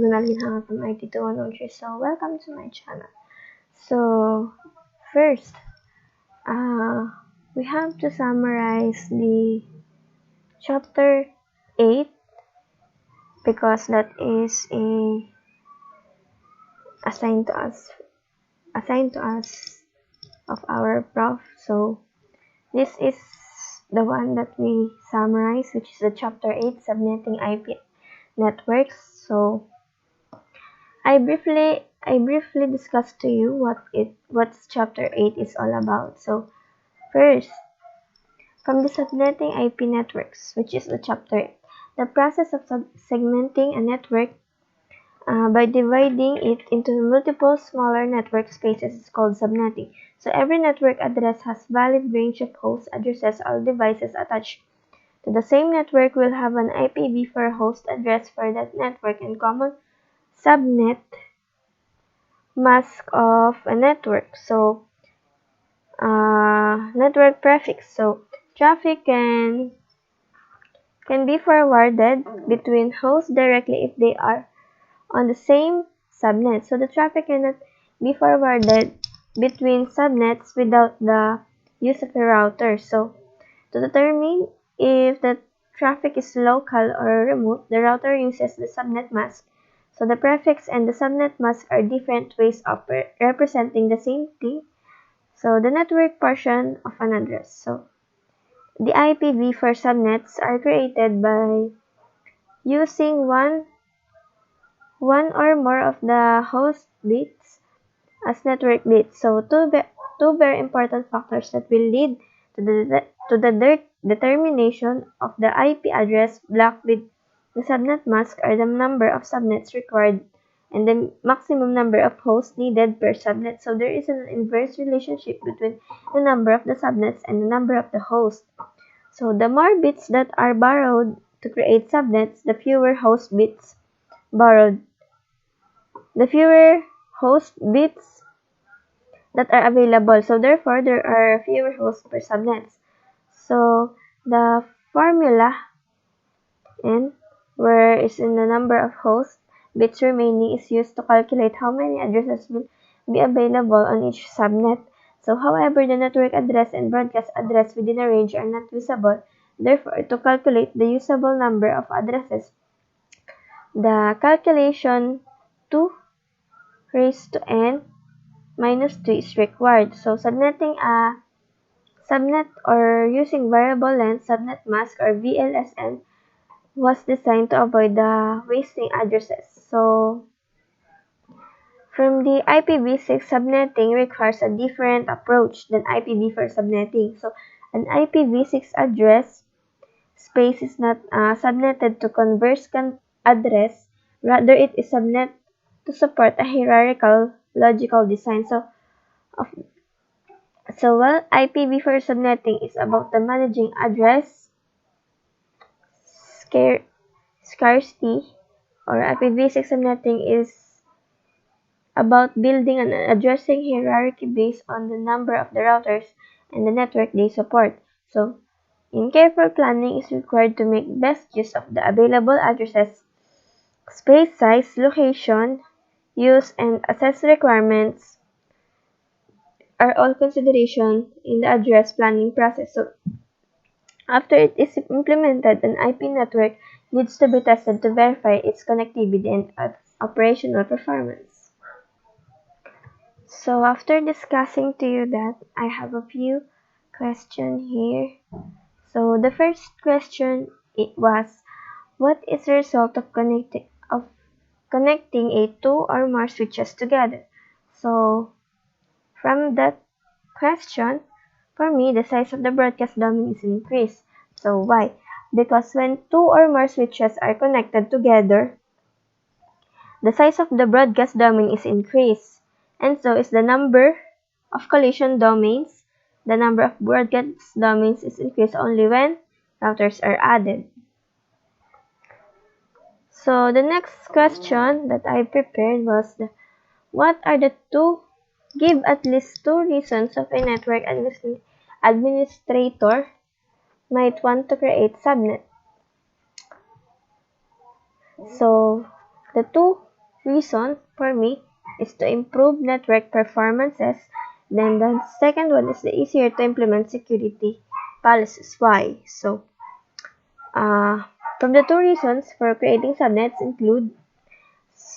Manal Ginhanga from IT2113. So welcome to my channel. So first, we have to summarize the chapter 8 because that is assigned to us of our prof. So this is the one that we summarize, which is the chapter 8, subnetting IP networks. So I briefly discussed to you what chapter 8 is all about. So first, from the subnetting IP networks, which is the chapter 8, the process of segmenting a network by dividing it into multiple smaller network spaces is called subnetting. So every network address has valid range of host addresses. All devices attached to the same network will have an IPv4 host address for that network and common subnet mask of a network. So network prefix. So traffic can be forwarded between hosts directly if they are on the same subnet. So the traffic cannot be forwarded between subnets without the use of a router. So to determine if the traffic is local or remote, the router uses the subnet mask. So the prefix and the subnet mask are different ways of representing the same thing. So the network portion of an address. So the IPv4 subnets are created by using one or more of the host bits as network bits. So two very important factors that will lead to the determination of the IP address block with the subnet mask are the number of subnets required and the maximum number of hosts needed per subnet. So there is an inverse relationship between the number of the subnets and the number of the hosts. So the more bits that are borrowed to create subnets, the fewer host bits borrowed. The fewer host bits that are available. So therefore, there are fewer hosts per subnets. So the formula n, where is in the number of host bits remaining, is used to calculate how many addresses will be available on each subnet. So however, the network address and broadcast address within a range are not usable. Therefore, to calculate the usable number of addresses, the calculation 2 raised to n minus 2 is required. So subnetting a subnet or using variable length subnet mask or VLSN was designed to avoid the wasting addresses. So from the IPv6, subnetting requires a different approach than IPv4 subnetting. So an IPv6 address space is not subnetted to converse address, rather it is subnet to support a hierarchical logical design. So while IPv4 subnetting is about the managing address scarcity, or IPv6 subnetting is about building an addressing hierarchy based on the number of the routers and the network they support. So in careful planning is required to make best use of the available addresses, space size, location, use, and access requirements are all consideration in the address planning process. So after it is implemented, an IP network needs to be tested to verify its connectivity and operational performance. So after discussing to you that, I have a few questions here. So the first question was, what is the result of connecting a two or more switches together? So from that question, for me, the size of the broadcast domain is increased. So why? Because when two or more switches are connected together, the size of the broadcast domain is increased, and so is the number of collision domains. The number of broadcast domains is increased only when routers are added. So the next question that I prepared was, what are the two? Give at least two reasons of a network administrator might want to create subnet. So the two reason for me is to improve network performances. Then the second one is the easier to implement security policies. Why? So, from the two reasons for creating subnets include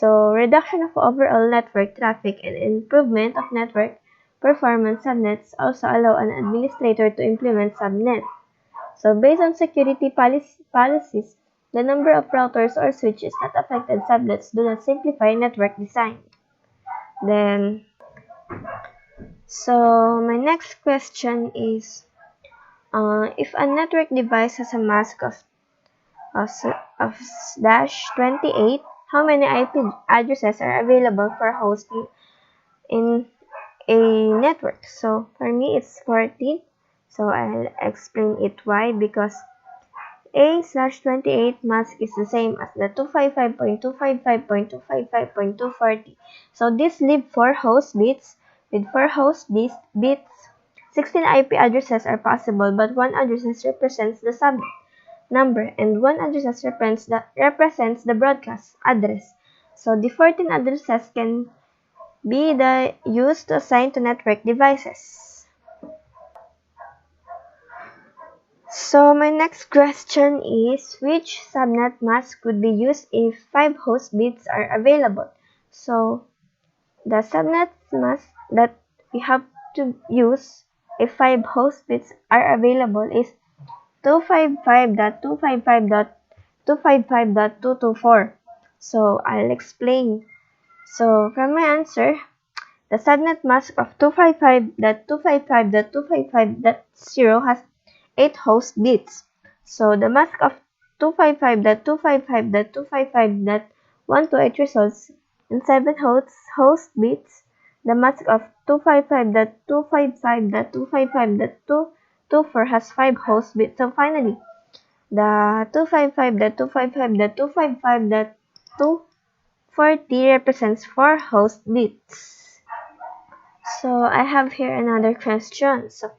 reduction of overall network traffic and improvement of network performance. Subnets also allow an administrator to implement subnets. So based on security policies, the number of routers or switches that affected subnets do not simplify network design. Then, so my next question is, if a network device has a mask of /28, how many IP addresses are available for hosting in a network? So for me, it's 14. So I'll explain it why, because A/28 mask is the same as the 255.255.255.240. So this leaves 4 host bits. With 4 host bits, 16 IP addresses are possible, but one address represents the subnet number and one address represents the broadcast address. So the 14 addresses can be used to assign to network devices. So my next question is, which subnet mask could be used if 5 host bits are available? So the subnet mask that we have to use if 5 host bits are available is 255.255.255.224. So I'll explain. So from my answer, the subnet mask of 255.255.255.0 has 8 host bits. So the mask of 255.255.255.128 results in 7 host bits. The mask of 255.255.255.224 has 5 host bits. So finally, the 255.255.255.240 represents 4 host bits. So I have here another question. So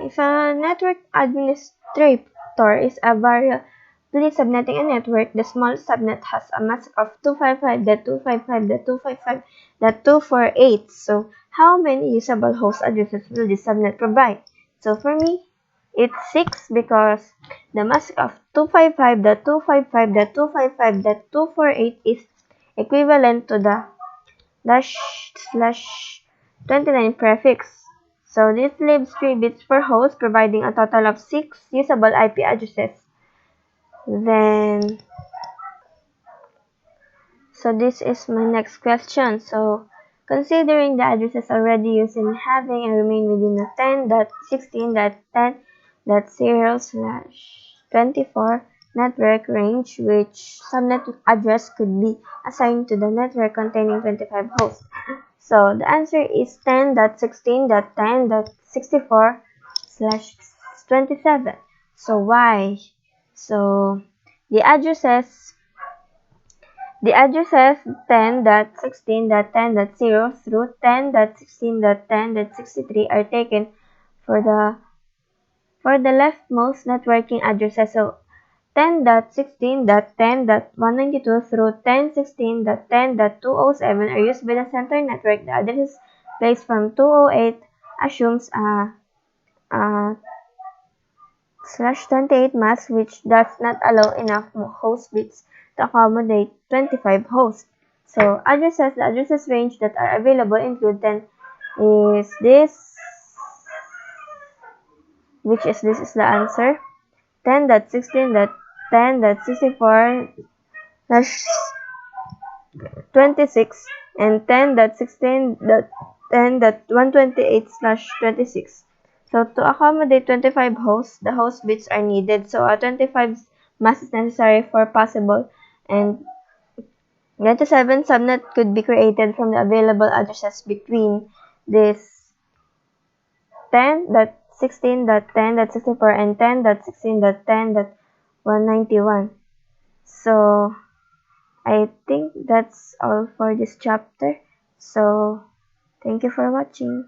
if a network administrator is variably subnetting a network, the small subnet has a mask of 255.255.255.248. So how many usable host addresses will this subnet provide? So for me, it's 6, because the mask of 255.255.255.248 is equivalent to the //29 prefix. So this leaves 3 bits per host, providing a total of 6 usable IP addresses. So this is my next question. So considering the addresses already used in having and remain within the 10.16.10.0/24 network range, which subnet address could be assigned to the network containing 25 hosts? So the answer is 10.16.10.64/27. So why? So the addresses 10.16.10.0 through 10.16.10.63 are taken for the leftmost networking addresses. So 10.16.10.192 through 10.16.10.207 are used by the center network. The address placed from 208 assumes a /28 mask, which does not allow enough host bits to accommodate 25 hosts. So the addresses range that are available include 10 is this, this is the answer, 10.16.10.64/26 and 10.16.10.128/26. So to accommodate 25 hosts, the host bits are needed. So a 25 mask is necessary for possible, and 97 subnet could be created from the available addresses between this 10.16.10.64 and 10.16.10.191. So I think that's all for this chapter. So thank you for watching.